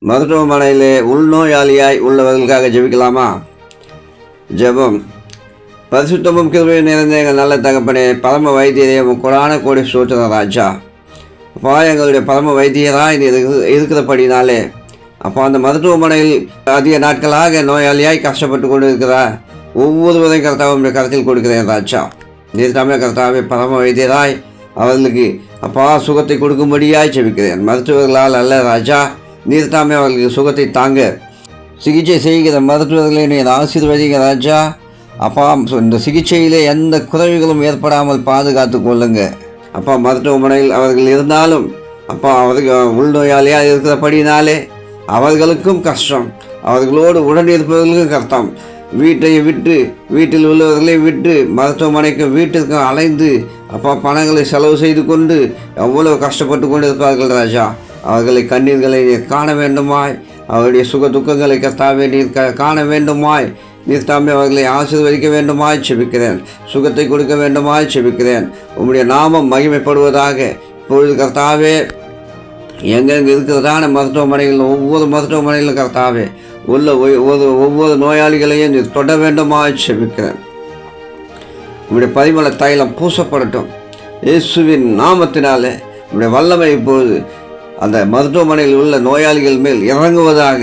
மருத்துவமனையிலே உள்நோயாளியாய் உள்ளவர்களுக்காக ஜெபிக்கலாமா? ஜெபம். பரிசுத்தமும் கிருபையும் நிறைந்த எங்கள் நல்ல தகப்பனே, பரம வைத்தியரையும் கொடான கோடி ஸ்தோத்திரம் ராஜா. அப்பா, எங்களுடைய பரம வைத்தியராக இது இருக்கிறபடினாலே அப்போ அந்த மருத்துவமனையில் அதிக நாட்களாக நோயாளியாய் கஷ்டப்பட்டு கொண்டு இருக்கிறார் ஒவ்வொருவரையும் கர்த்தாவுடைய கருத்தில் கொடுக்கிறேன் ராஜா. நீர் தாமே கர்த்தாவே பரம வைத்தியராய் அவர்களுக்கு அப்பா சுகத்தை கொடுக்கும்படியாய் ஜெபிக்கிறேன். மருத்துவர்களால் அல்ல ராஜா, நீர் தாமே அவர்களுக்கு சுகத்தை தாங்க சிகிச்சை செய்கிற மருத்துவர்களை நீர் ஆசீர்வதிங்க ராஜா. அப்பா, இந்த சிகிச்சையிலே எந்த குறைவுகளும் ஏற்படாமல் பாதுகாத்து கொள்ளுங்க அப்பா. மருத்துவமனையில் அவர்கள் இருந்தாலும் அப்பா அவர்கள் உள்நோயாளியாக இருக்கிறபடினாலே அவர்களுக்கும் கஷ்டம், அவர்களோடு உடன் இருப்பவர்களுக்கும் கஷ்டம். வீட்டை விட்டு வீட்டில் உள்ளவர்களை விட்டு மருத்துவமனைக்கு வீட்டிற்கும் அலைந்து அப்பா பணங்களை செலவு செய்து கொண்டு எவ்வளவு கஷ்டப்பட்டு கொண்டு இருப்பார்கள் ராஜா. அவர்களை கண்ணீர்களை நீர் காண வேண்டுமாய், அவருடைய சுக துக்கங்களை கர்த்தாவே நீர் காண வேண்டுமாய், நீர் தாமே அவர்களை ஆசீர்வதிக்க வேண்டுமாய் செபிக்கிறேன். சுகத்தை கொடுக்க வேண்டுமாய் செபிக்கிறேன். உம்முடைய நாமம் மகிமைப்படுவதாக. இப்பொழுது கர்த்தாவே எங்கெங்கே இருக்கிறதான மருத்துவமனைகள் ஒவ்வொரு மருத்துவமனையிலும் கர்த்தாவே உள்ள ஒவ்வொரு நோயாளிகளையும் நீர் தொட வேண்டுமாய் செபிக்கிறேன். உம்முடைய பரிமள தைலம் பூசப்படட்டும் இயேசுவின் நாமத்தினாலே. உம்முடைய வல்லமை இப்போது அந்த மருத்துவமனையில் உள்ள நோயாளிகள் மேல் இறங்குவதாக.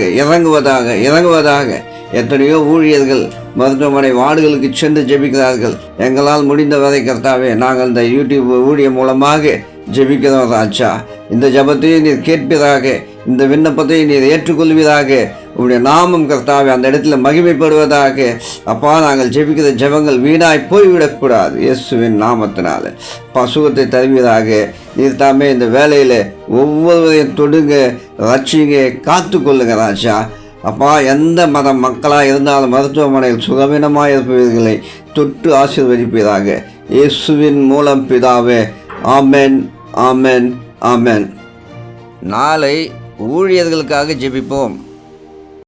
எத்தனையோ ஊழியர்கள் மருத்துவமனை வார்டுகளுக்கு சென்று ஜெபிக்கிறார்கள். எங்களால் முடிந்தவரை கர்த்தாவே நாங்கள் இந்த யூடியூப் ஊழியம் மூலமாக ஜெபிக்கிறோம் ராஜா. இந்த ஜெபத்தையை நீர் கேட்பதாக, இந்த விண்ணப்பத்தை நீர் ஏற்றுக்கொள்வதாக. உங்களுடைய நாமம் கர்த்தாவே அந்த இடத்துல மகிமைப்படுவதாக. அப்பா, நாங்கள் ஜெபிக்கிற ஜெபங்கள் வீணாய் போய்விடக்கூடாது இயேசுவின் நாமத்தினால. சுகத்தை தருவதாக. நீர் தாமே இந்த வேலையில் ஒவ்வொருவரையும் தொடுங்க, ரட்சிங்க, காத்து கொள்ளுங்க ராஜா. அப்பா, எந்த மத மக்களாக இருந்தாலும் மருத்துவமனையில் சுகவீனமாக இருப்பவர்களை தொட்டு ஆசீர்வதிப்பதாக இயேசுவின் மூலம் பிதாவே. ஆமென், ஆமென், ஆமென். நாளை ஊழியர்களுக்காக ஜெபிப்போம்.